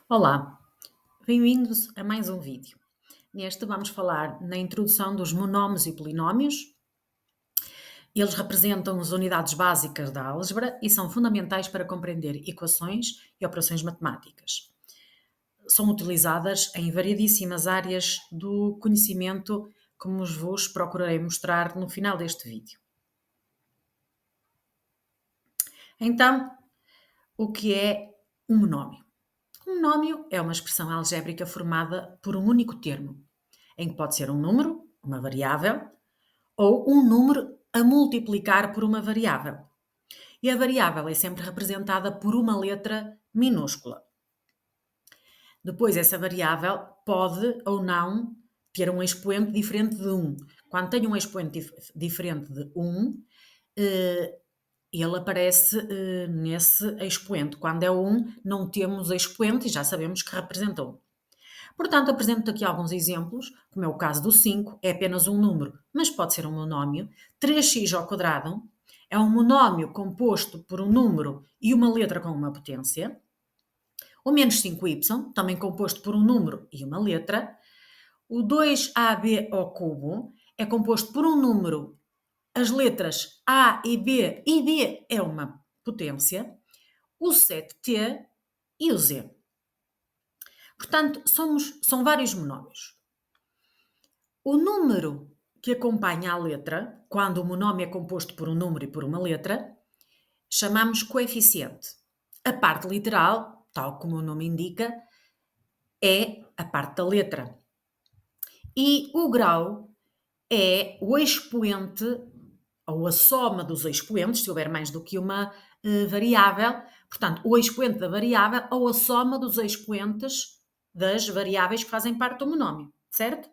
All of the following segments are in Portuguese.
Olá, bem-vindos a mais um vídeo. Neste vamos falar na introdução dos monómios e polinómios. Eles representam as unidades básicas da álgebra e são fundamentais para compreender equações e operações matemáticas. São utilizadas em variedíssimas áreas do conhecimento, como vos procurarei mostrar no final deste vídeo. Então, o que é um monómio? Um monómio é uma expressão algébrica formada por um único termo, em que pode ser um número, uma variável, ou um número a multiplicar por uma variável. E a variável é sempre representada por uma letra minúscula. Depois, essa variável pode ou não ter um expoente diferente de 1. Quando tem um expoente diferente de 1, ele aparece nesse expoente. Quando é 1, não temos expoente e já sabemos que representa 1. Portanto, apresento aqui alguns exemplos, como é o caso do 5, é apenas um número, mas pode ser um monómio. 3x ao quadrado é um monómio composto por um número e uma letra com uma potência. O menos 5y, também composto por um número e uma letra. O 2ab ao cubo é composto por um número, as letras A e B é uma potência. O 7t e o z. Portanto, são vários monómios. O número que acompanha a letra, quando o monómio é composto por um número e por uma letra, chamamos coeficiente. A parte literal, tal como o nome indica, é a parte da letra. E o grau é o expoente, ou a soma dos expoentes, se houver mais do que uma variável, portanto, o expoente da variável ou a soma dos expoentes das variáveis que fazem parte do monómio, certo?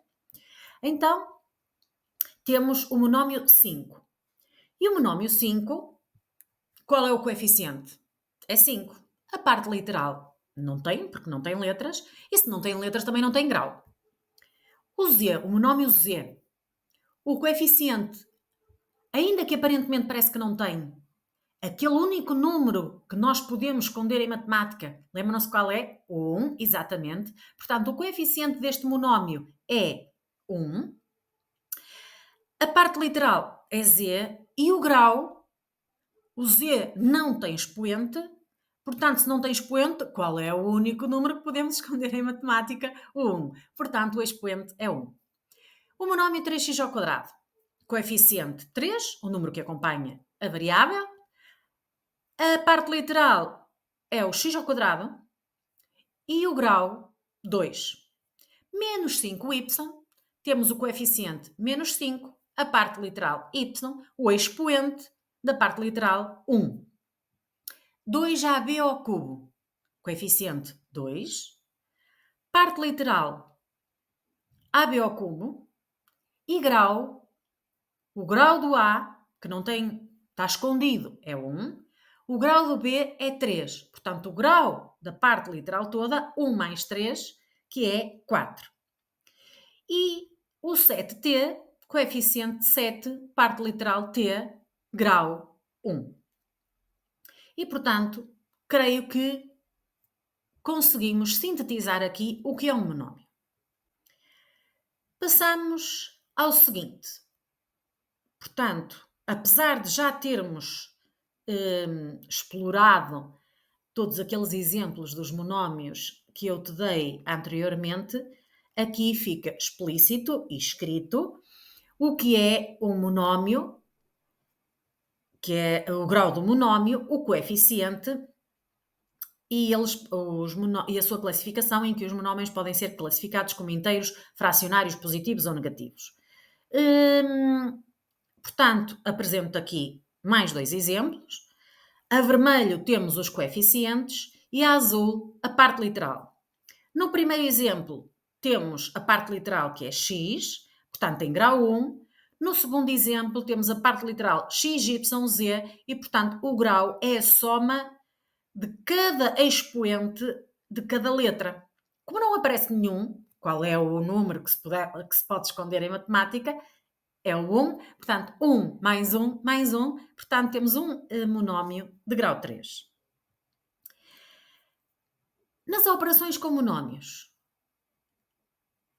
Então, temos o monómio 5. E o monómio 5, qual é o coeficiente? É 5. A parte literal não tem, porque não tem letras, e se não tem letras também não tem grau. O z, o monómio z, o coeficiente, ainda que aparentemente parece que não tem, aquele único número que nós podemos esconder em matemática, lembram-se qual é? O 1, exatamente. Portanto, o coeficiente deste monómio é 1. A parte literal é z e o grau, o z não tem expoente, portanto, se não tem expoente, qual é o único número que podemos esconder em matemática? O 1. Portanto, o expoente é 1. O monómio 3x ao quadrado. Coeficiente 3, o número que acompanha a variável. A parte literal é o x ao quadrado e o grau 2. Menos 5y, temos o coeficiente menos 5, a parte literal y, o expoente da parte literal 1. 2ab ao cubo, coeficiente 2, parte literal ab ao cubo e grau, o grau do A, que não tem, está escondido, é 1, o grau do B é 3, portanto o grau da parte literal toda, 1 mais 3, que é 4. E o 7t, coeficiente 7, parte literal t, grau 1. E, portanto, creio que conseguimos sintetizar aqui o que é um monómio. Passamos ao seguinte. Portanto, apesar de já termos explorado todos aqueles exemplos dos monómios que eu te dei anteriormente, aqui fica explícito e escrito o que é um monómio, que é o grau do monómio, o coeficiente e, e a sua classificação, em que os monómios podem ser classificados como inteiros, fracionários, positivos ou negativos. Portanto, apresento aqui mais dois exemplos. A vermelho temos os coeficientes e a azul a parte literal. No primeiro exemplo, temos a parte literal que é x, portanto em grau 1. No segundo exemplo, temos a parte literal x, y, z e, portanto, o grau é a soma de cada expoente de cada letra. Como não aparece nenhum, qual é o número que se pode esconder em matemática? É o 1, portanto, 1 mais 1, portanto, temos um monómio de grau 3. Nas operações com monómios,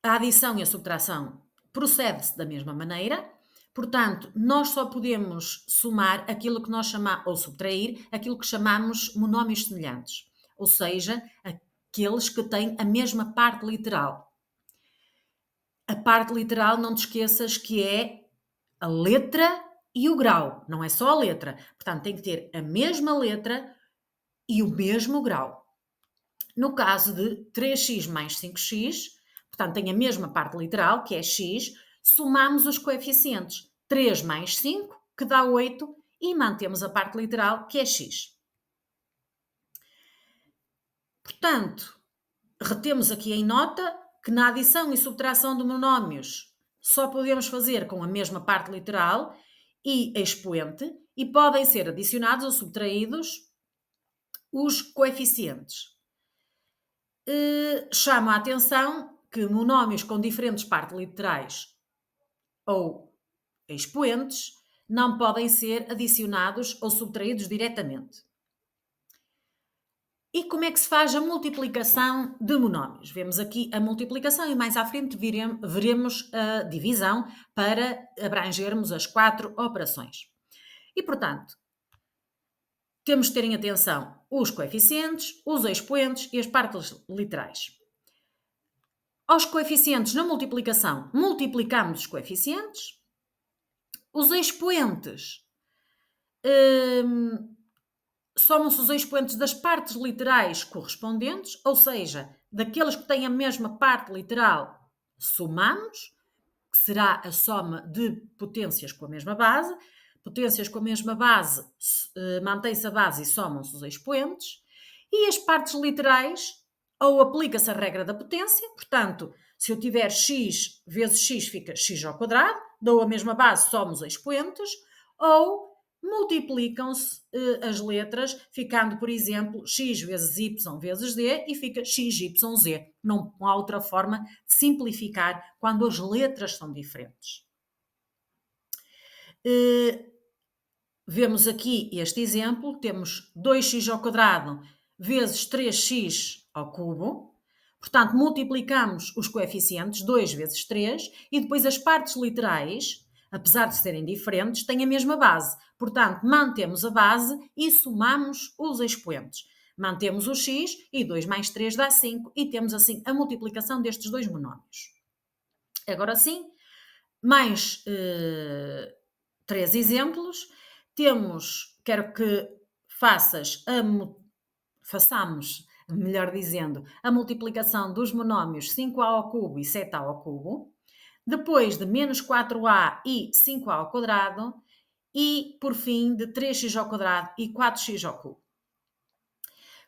a adição e a subtração procede-se da mesma maneira, portanto, nós só podemos somar aquilo que nós chamamos, ou subtrair, aquilo que chamamos monómios semelhantes, ou seja, aqueles que têm a mesma parte literal. A parte literal, não te esqueças que é a letra e o grau, não é só a letra. Portanto, tem que ter a mesma letra e o mesmo grau. No caso de 3x mais 5x, portanto, tem a mesma parte literal, que é x, somamos os coeficientes 3 mais 5, que dá 8, e mantemos a parte literal, que é x. Portanto, retemos aqui em nota que na adição e subtração de monómios só podemos fazer com a mesma parte literal e expoente, e podem ser adicionados ou subtraídos os coeficientes. Chama a atenção que monómios com diferentes partes literais ou expoentes não podem ser adicionados ou subtraídos diretamente. E como é que se faz a multiplicação de monómios? Vemos aqui a multiplicação e mais à frente veremos a divisão para abrangermos as 4 operações. E, portanto, temos de ter em atenção os coeficientes, os expoentes e as partes literais. Aos coeficientes na multiplicação, multiplicamos os coeficientes. Os expoentes, somam-se os expoentes das partes literais correspondentes, ou seja, daqueles que têm a mesma parte literal, somamos, que será a soma de potências com a mesma base. Potências com a mesma base, mantém-se a base e somam-se os expoentes. E as partes literais, ou aplica-se a regra da potência, portanto, se eu tiver x vezes x fica x ao quadrado, dou a mesma base, somo os expoentes, ou multiplicam-se as letras, ficando, por exemplo, x vezes y vezes d e fica xyz. Não há outra forma de simplificar quando as letras são diferentes. Vemos aqui este exemplo, temos 2x ao quadrado vezes 3x ao cubo. Portanto, multiplicamos os coeficientes, 2 vezes 3, e depois as partes literais, apesar de serem diferentes, têm a mesma base. Portanto, mantemos a base e somamos os expoentes. Mantemos o x e 2 mais 3 dá 5 e temos assim a multiplicação destes dois monómios. Agora sim, mais 3 exemplos. Quero que façamos, melhor dizendo, a multiplicação dos monómios 5a ao cubo e 7a ao cubo, depois de menos 4a e 5a ao quadrado, e, por fim, de 3x ao quadrado e 4x ao cubo.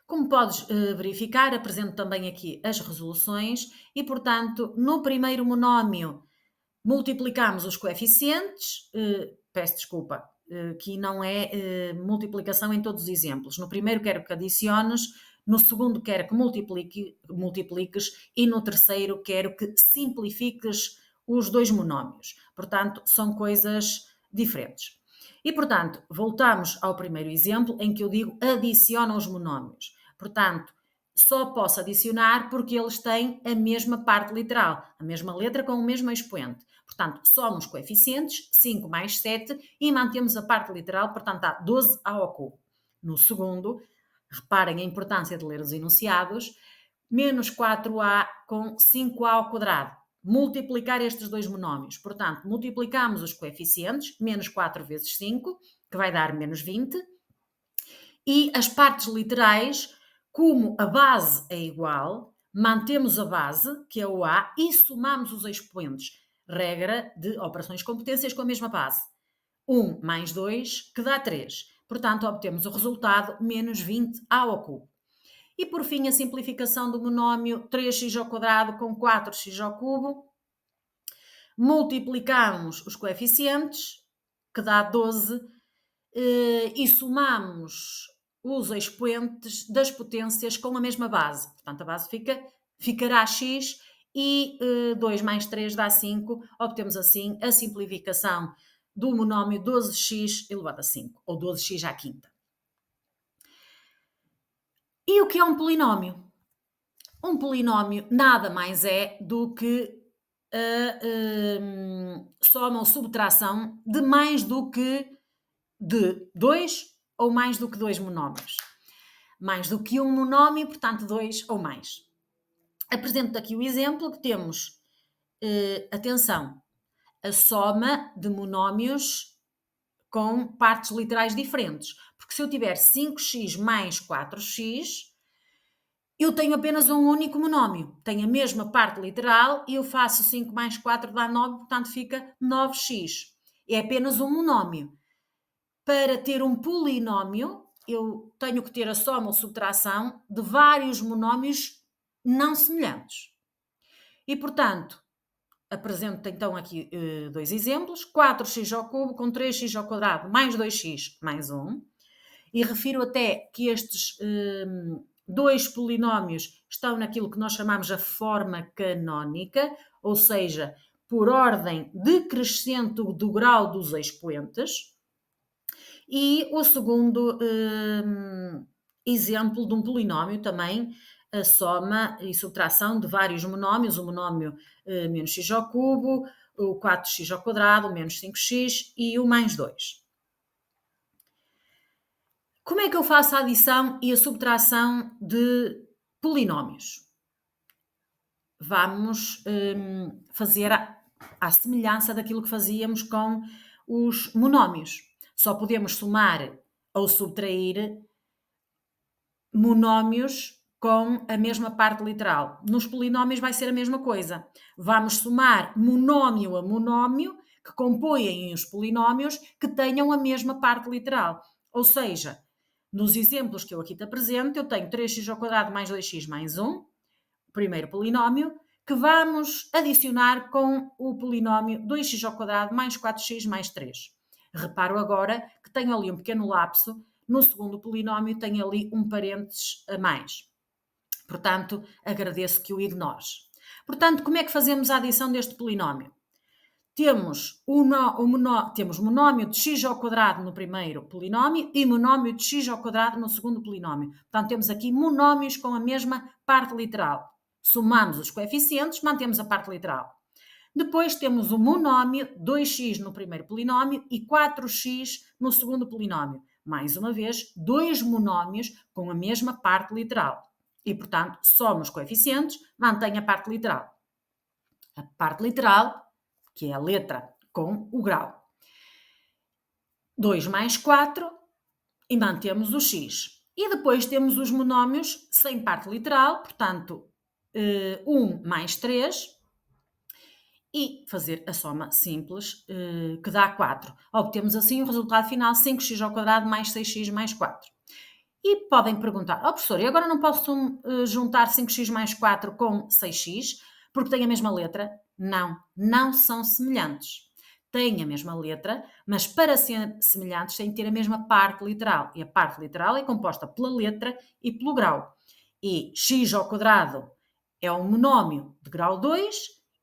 Como podes verificar, apresento também aqui as resoluções e, portanto, no primeiro monómio multiplicamos os coeficientes, peço desculpa, que não é multiplicação em todos os exemplos. No primeiro quero que adiciones, no segundo quero que multipliques e no terceiro quero que simplifiques os dois monómios. Portanto, são coisas diferentes. E, portanto, voltamos ao primeiro exemplo em que eu digo adiciona os monómios. Portanto, só posso adicionar porque eles têm a mesma parte literal, a mesma letra com o mesmo expoente. Portanto, somos coeficientes, 5 mais 7, e mantemos a parte literal, portanto, dá 12a ao cubo. No segundo, reparem a importância de ler os enunciados, menos 4a com 5a ao quadrado. Multiplicar estes dois monómios. Portanto, multiplicamos os coeficientes, menos 4 vezes 5, que vai dar menos 20, e as partes literais, como a base é igual, mantemos a base, que é o A, e somamos os expoentes. Regra de operações com potências com a mesma base. 1 mais 2, que dá 3. Portanto, obtemos o resultado menos 20a ao cubo. E, por fim, a simplificação do monómio 3x ao quadrado com 4x ao cubo. Multiplicamos os coeficientes, que dá 12, e somamos os expoentes das potências com a mesma base. Portanto, a base ficará x e 2 mais 3 dá 5. Obtemos assim a simplificação do monómio 12x elevado a 5, ou 12x à quinta. E o que é um polinómio? Um polinómio nada mais é do que a soma ou subtração de mais do que de 2 ou mais do que 2 monómios. Mais do que um monómio, portanto 2 ou mais. Apresento aqui o exemplo que temos, atenção, a soma de monómios com partes literais diferentes. Porque se eu tiver 5x mais 4x, eu tenho apenas um único monómio. Tenho a mesma parte literal e eu faço 5 mais 4 dá 9, portanto fica 9x. É apenas um monómio. Para ter um polinómio, eu tenho que ter a soma ou subtração de vários monómios não semelhantes. E, portanto, apresento então aqui dois exemplos. 4x ao cubo com 3x ao quadrado mais 2x mais 1. E refiro até que estes dois polinómios estão naquilo que nós chamamos a forma canónica, ou seja, por ordem decrescente do grau dos expoentes. E o segundo exemplo de um polinómio também, a soma e subtração de vários monómios, o monómio menos x ao cubo, o 4x ao quadrado, o menos 5x e o mais 2. Como é que eu faço a adição e a subtração de polinómios? Vamos fazer à semelhança daquilo que fazíamos com os monómios. Só podemos somar ou subtrair monómios com a mesma parte literal. Nos polinómios vai ser a mesma coisa. Vamos somar monómio a monómio que compõem os polinómios que tenham a mesma parte literal. Ou seja, nos exemplos que eu aqui te apresento, eu tenho 3x ao quadrado mais 2x mais 1, o primeiro polinómio, que vamos adicionar com o polinómio 2x ao quadrado mais 4x mais 3. Reparo agora que tenho ali um pequeno lapso, no segundo polinómio tenho ali um parênteses a mais. Portanto, agradeço que o ignores. Portanto, como é que fazemos a adição deste polinómio? Temos monómio de x ao quadrado no primeiro polinómio e monómio de x ao quadrado no segundo polinómio. Portanto, temos aqui monómios com a mesma parte literal. Somamos os coeficientes, mantemos a parte literal. Depois temos o monómio 2x no primeiro polinómio e 4x no segundo polinómio. Mais uma vez, dois monómios com a mesma parte literal. E, portanto, soma os coeficientes, mantém a parte literal. A parte literal, que é a letra com o grau. 2 mais 4 e mantemos o x. E depois temos os monómios sem parte literal, portanto, 1 mais 3 e fazer a soma simples, que dá 4. Obtemos assim o resultado final 5x ao quadrado mais 6x mais 4. E podem perguntar, professor, e agora não posso juntar 5x mais 4 com 6x porque tem a mesma letra? Não, não são semelhantes. Têm a mesma letra, mas para serem semelhantes têm que ter a mesma parte literal. E a parte literal é composta pela letra e pelo grau. E x ao quadrado é um monómio de grau 2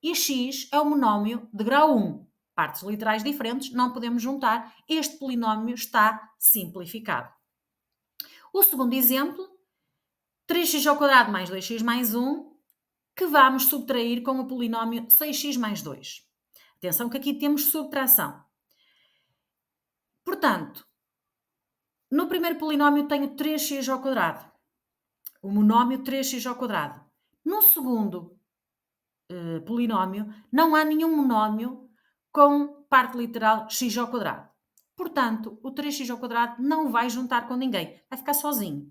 e x é um monómio de grau 1. Partes literais diferentes, não podemos juntar. Este polinómio está simplificado. O segundo exemplo, 3x ao quadrado mais 2x mais 1, que vamos subtrair com o polinómio 6x mais 2. Atenção que aqui temos subtração. Portanto, no primeiro polinómio tenho 3x ao quadrado. O monómio 3x ao quadrado. No segundo polinómio, não há nenhum monómio com parte literal x ao quadrado. Portanto, o 3x ao quadrado não vai juntar com ninguém, vai ficar sozinho.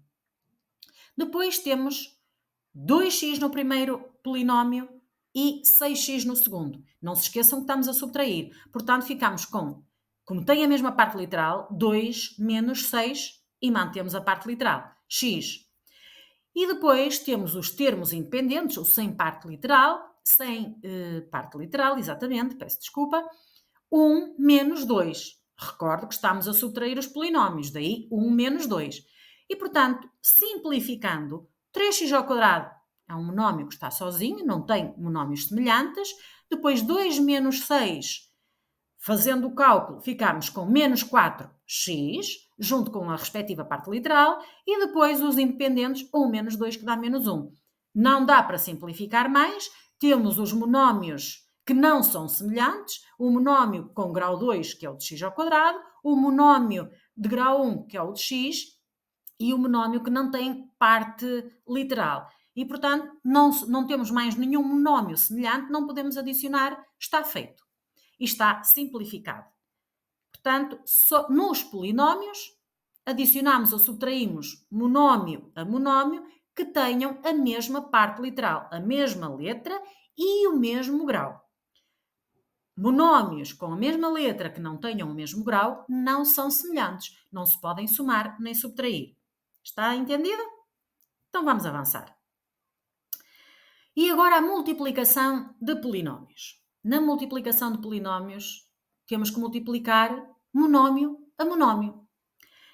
Depois temos 2x no primeiro polinómio e 6x no segundo. Não se esqueçam que estamos a subtrair. Portanto, ficamos com, como tem a mesma parte literal, 2 menos 6 e mantemos a parte literal, x. E depois temos os termos independentes, o sem parte literal, exatamente, peço desculpa, 1 menos 2. Recordo que estamos a subtrair os polinómios, daí 1 menos 2. E, portanto, simplificando, 3x ao quadrado é um monómio que está sozinho, não tem monómios semelhantes. Depois, 2 menos 6, fazendo o cálculo, ficamos com menos 4x, junto com a respectiva parte literal, e depois os independentes, 1 menos 2, que dá menos 1. Não dá para simplificar mais, temos os monómios que não são semelhantes, o monómio com grau 2, que é o de x ao quadrado, o monómio de grau 1, que é o de x, e o monómio que não tem parte literal. E, portanto, não temos mais nenhum monómio semelhante, não podemos adicionar, está feito. E está simplificado. Portanto, nos polinómios, adicionamos ou subtraímos monómio a monómio que tenham a mesma parte literal, a mesma letra e o mesmo grau. Monómios com a mesma letra que não tenham o mesmo grau não são semelhantes, não se podem somar nem subtrair. Está entendido? Então vamos avançar. E agora a multiplicação de polinómios. Na multiplicação de polinómios, temos que multiplicar monómio a monómio.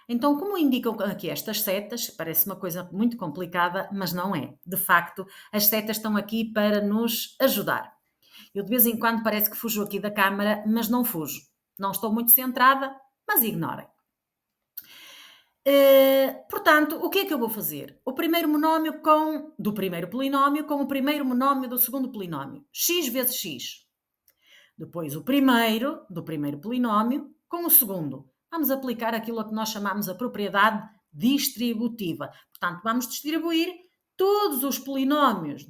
Então, como indicam aqui estas setas, parece uma coisa muito complicada, mas não é. De facto, as setas estão aqui para nos ajudar. Eu de vez em quando parece que fujo aqui da câmara, mas não fujo. Não estou muito centrada, mas ignorem. Portanto, o que é que eu vou fazer? O primeiro monómio do primeiro polinómio com o primeiro monómio do segundo polinómio. X vezes x. Depois o primeiro do primeiro polinómio com o segundo. Vamos aplicar aquilo a que nós chamamos a propriedade distributiva. Portanto, vamos distribuir todos os polinómios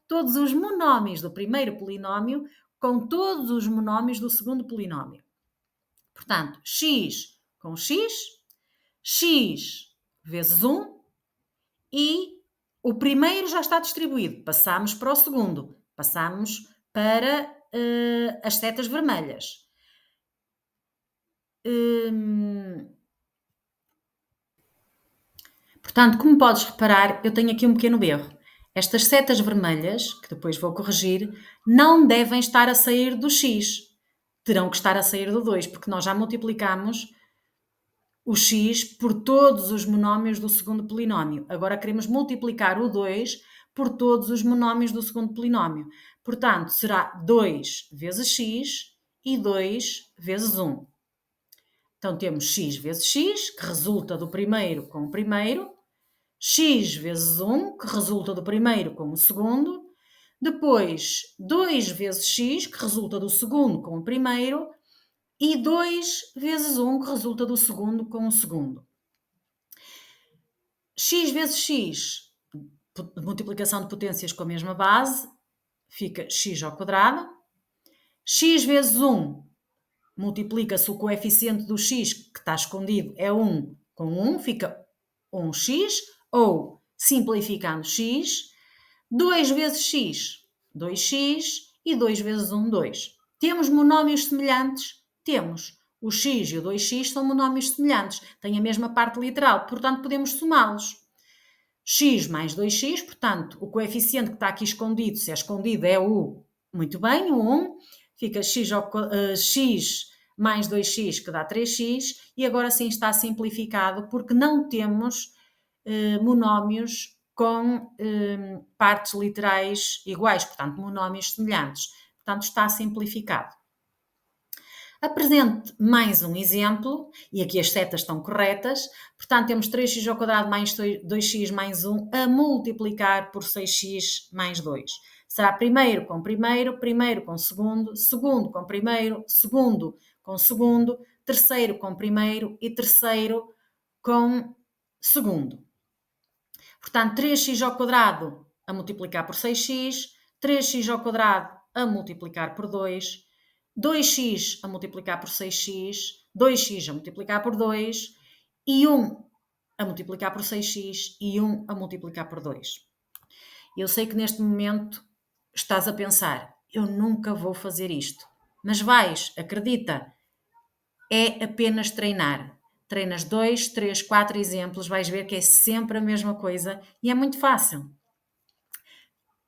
todos os monómios do primeiro polinómio com todos os monómios do segundo polinómio. Portanto, x com x vezes 1 e o primeiro já está distribuído. Passamos para o segundo. Passamos para as setas vermelhas. Portanto, como podes reparar, eu tenho aqui um pequeno erro. Estas setas vermelhas, que depois vou corrigir, não devem estar a sair do x. Terão que estar a sair do 2, porque nós já multiplicamos o x por todos os monómios do segundo polinómio. Agora queremos multiplicar o 2 por todos os monómios do segundo polinómio. Portanto, será 2 vezes x e 2 vezes 1. Então temos x vezes x, que resulta do primeiro com o primeiro, x vezes 1, que resulta do primeiro com o segundo, depois 2 vezes x, que resulta do segundo com o primeiro, e 2 vezes 1, que resulta do segundo com o segundo. X vezes x, multiplicação de potências com a mesma base, fica x ao quadrado. X vezes 1, multiplica-se o coeficiente do x, que está escondido, é 1 com 1, fica 1x, ou, simplificando x, 2 vezes x, 2x, e 2 vezes 1, 2. Temos monómios semelhantes? Temos. O x e o 2x são monómios semelhantes, têm a mesma parte literal, portanto podemos somá-los. X mais 2x, portanto, o coeficiente que está aqui escondido, se é escondido, é o, muito bem, o 1, fica x mais 2x, que dá 3x, e agora sim está simplificado, porque não temos monómios com partes literais iguais, portanto, monómios semelhantes. Portanto, está simplificado. Apresente mais um exemplo, e aqui as setas estão corretas. Portanto, temos 3x ao quadrado mais 2x mais 1 a multiplicar por 6x mais 2. Será primeiro com segundo, segundo com primeiro, segundo com segundo, terceiro com primeiro e terceiro com segundo. Portanto, 3x ao quadrado a multiplicar por 6x, 3x ao quadrado a multiplicar por 2, 2x a multiplicar por 6x, 2x a multiplicar por 2 e 1 a multiplicar por 6x e 1 a multiplicar por 2. Eu sei que neste momento estás a pensar, eu nunca vou fazer isto. Mas vais, acredita, é apenas treinar. Treinas 2, 3, 4 exemplos, vais ver que é sempre a mesma coisa e é muito fácil.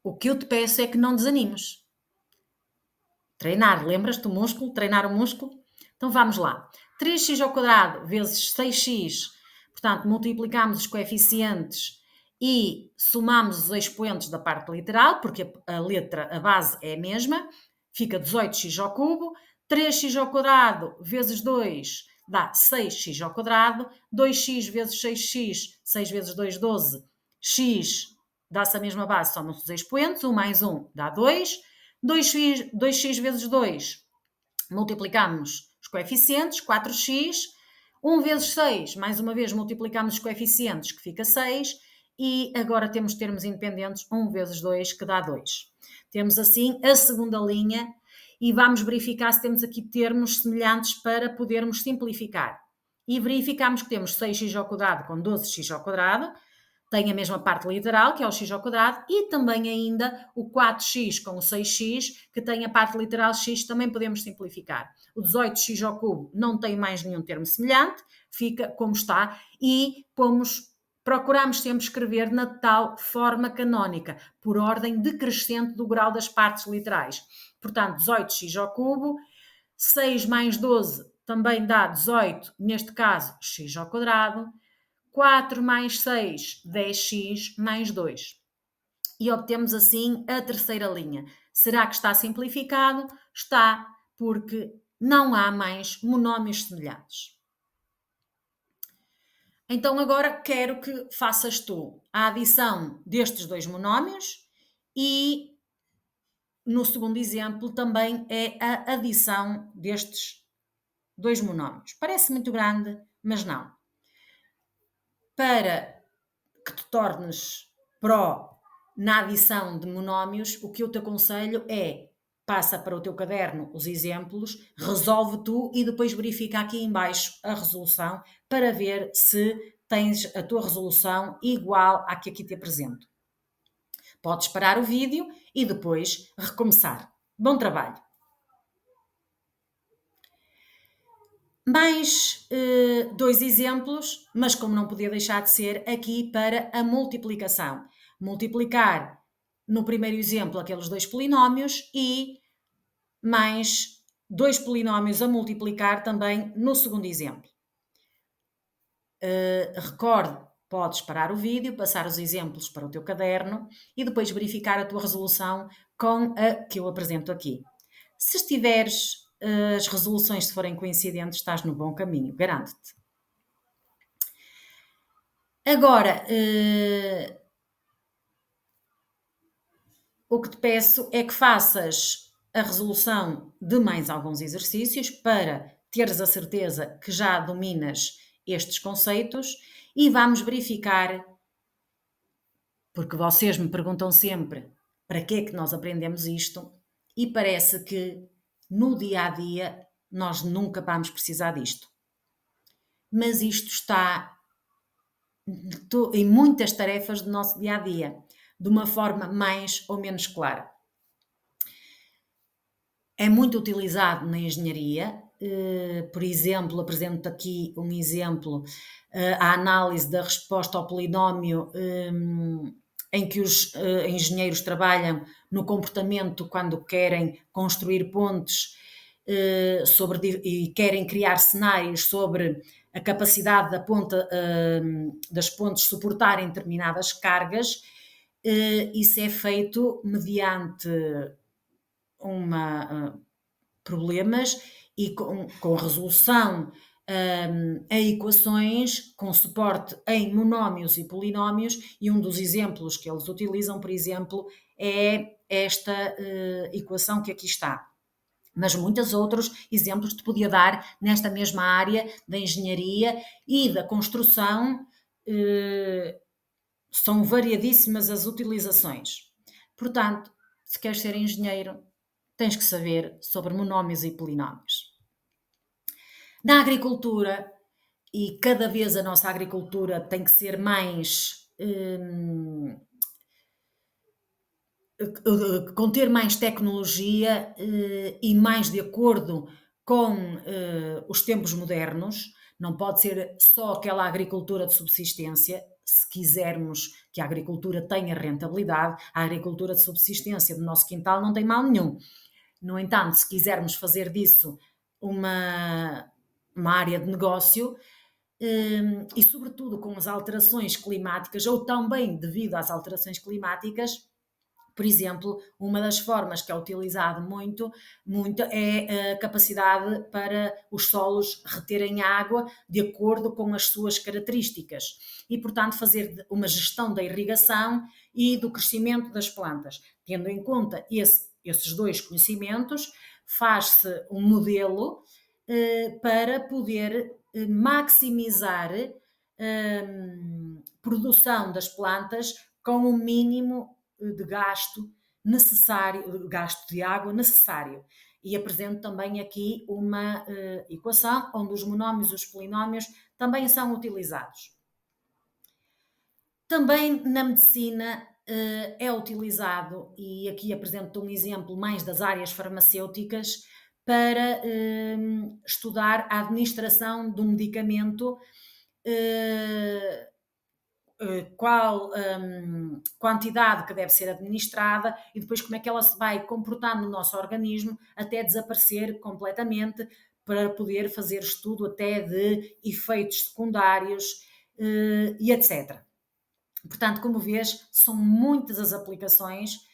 O que eu te peço é que não desanimes. Treinar, lembras-te do músculo? Treinar o músculo? Então vamos lá. 3x ao quadrado vezes 6x, portanto, multiplicamos os coeficientes e somamos os expoentes da parte literal, porque a base é a mesma, fica 18x ao cubo, 3x ao quadrado vezes 2 dá 6x ao quadrado, 2x vezes 6x, 6 vezes 2, 12, x dá-se a mesma base, somam-se os expoentes, 1 mais 1 dá 2, 2x vezes 2, multiplicamos os coeficientes, 4x, 1 vezes 6, mais uma vez multiplicamos os coeficientes, que fica 6, e agora temos termos independentes, 1 vezes 2, que dá 2. Temos assim a segunda linha, e vamos verificar se temos aqui termos semelhantes para podermos simplificar. E verificamos que temos 6x ao quadrado com 12x ao quadrado, tem a mesma parte literal, que é o x ao quadrado, e também ainda o 4x com o 6x, que tem a parte literal x, também podemos simplificar. O 18x ao cubo não tem mais nenhum termo semelhante, fica como está, e procuramos sempre escrever na tal forma canónica, por ordem decrescente do grau das partes literais. Portanto, 18x ao cubo, 6 mais 12 também dá 18, neste caso, x ao quadrado, 4 mais 6, 10x mais 2. E obtemos assim a terceira linha. Será que está simplificado? Está, porque não há mais monómios semelhantes. Então agora quero que faças tu a adição destes dois monómios e no segundo exemplo também é a adição destes dois monómios. Parece muito grande, mas não. Para que te tornes pró na adição de monómios, o que eu te aconselho é passa para o teu caderno os exemplos, resolve tu e depois verifica aqui em baixo a resolução para ver se tens a tua resolução igual à que aqui te apresento. Podes parar o vídeo e depois recomeçar. Bom trabalho! Mais dois exemplos, mas como não podia deixar de ser, aqui para a multiplicação. Multiplicar no primeiro exemplo aqueles dois polinómios e mais dois polinómios a multiplicar também no segundo exemplo. Recorde, podes parar o vídeo, passar os exemplos para o teu caderno e depois verificar a tua resolução com a que eu apresento aqui. Se estiveres as resoluções se forem coincidentes, estás no bom caminho, garanto-te. Agora, o que te peço é que faças a resolução de mais alguns exercícios para teres a certeza que já dominas estes conceitos e vamos verificar, porque vocês me perguntam sempre para que é que nós aprendemos isto e parece que no dia a dia nós nunca vamos precisar disto. Mas isto está em muitas tarefas do nosso dia a dia, de uma forma mais ou menos clara. É muito utilizado na engenharia, por exemplo, apresento aqui um exemplo, a análise da resposta ao polinómio, em que os engenheiros trabalham no comportamento quando querem construir pontes e querem criar cenários sobre a capacidade das pontes suportarem determinadas cargas. Isso é feito mediante problemas e com resolução a equações com suporte em monómios e polinómios, e um dos exemplos que eles utilizam, por exemplo, é esta equação que aqui está. Mas muitos outros exemplos te podia dar nesta mesma área da engenharia e da construção, são variadíssimas as utilizações. Portanto, se queres ser engenheiro, tens que saber sobre monómios e polinómios. Na agricultura, e cada vez a nossa agricultura tem que ser mais conter mais tecnologia e mais de acordo com os tempos modernos, não pode ser só aquela agricultura de subsistência. Se quisermos que a agricultura tenha rentabilidade, a agricultura de subsistência do nosso quintal não tem mal nenhum. No entanto, se quisermos fazer disso uma área de negócio, e sobretudo com as alterações climáticas, ou também devido às alterações climáticas, Por exemplo, uma das formas que é utilizado muito é a capacidade para os solos reterem água de acordo com as suas características e, portanto, fazer uma gestão da irrigação e do crescimento das plantas. Tendo em conta esses dois conhecimentos, faz-se um modelo para poder maximizar produção das plantas com o mínimo de gasto necessário, gasto de água necessário. E apresento também aqui uma equação onde os monómios e os polinómios também são utilizados. Também na medicina é utilizado, e aqui apresento um exemplo mais das áreas farmacêuticas, para estudar a administração de um medicamento, qual quantidade que deve ser administrada e depois como é que ela se vai comportar no nosso organismo até desaparecer completamente, para poder fazer estudo até de efeitos secundários e etc. Portanto, como vês, são muitas as aplicações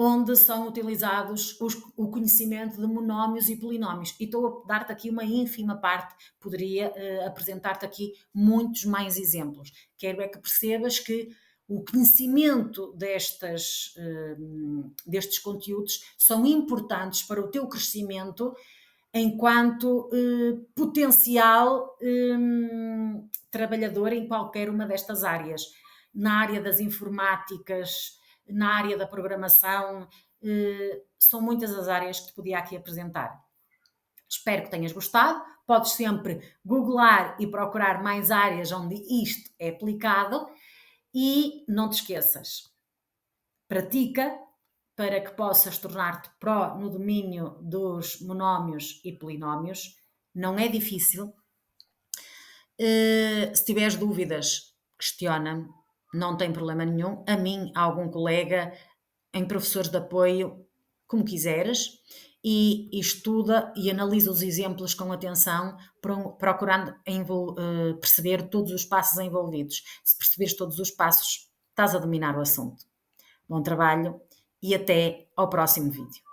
onde são utilizados o conhecimento de monómios e polinómios. E estou a dar-te aqui uma ínfima parte, poderia apresentar-te aqui muitos mais exemplos. Quero é que percebas que o conhecimento destes conteúdos são importantes para o teu crescimento enquanto potencial trabalhador em qualquer uma destas áreas. Na área das informáticas, na área da programação, são muitas as áreas que te podia aqui apresentar. Espero que tenhas gostado. Podes sempre googlar e procurar mais áreas onde isto é aplicado e não te esqueças, pratica para que possas tornar-te pró no domínio dos monómios e polinómios. Não é difícil. Se tiveres dúvidas, questiona-me, não tem problema nenhum. A mim, a algum colega, em professores de apoio, como quiseres, e estuda e analisa os exemplos com atenção, procurando perceber todos os passos envolvidos. Se perceberes todos os passos, estás a dominar o assunto. Bom trabalho e até ao próximo vídeo.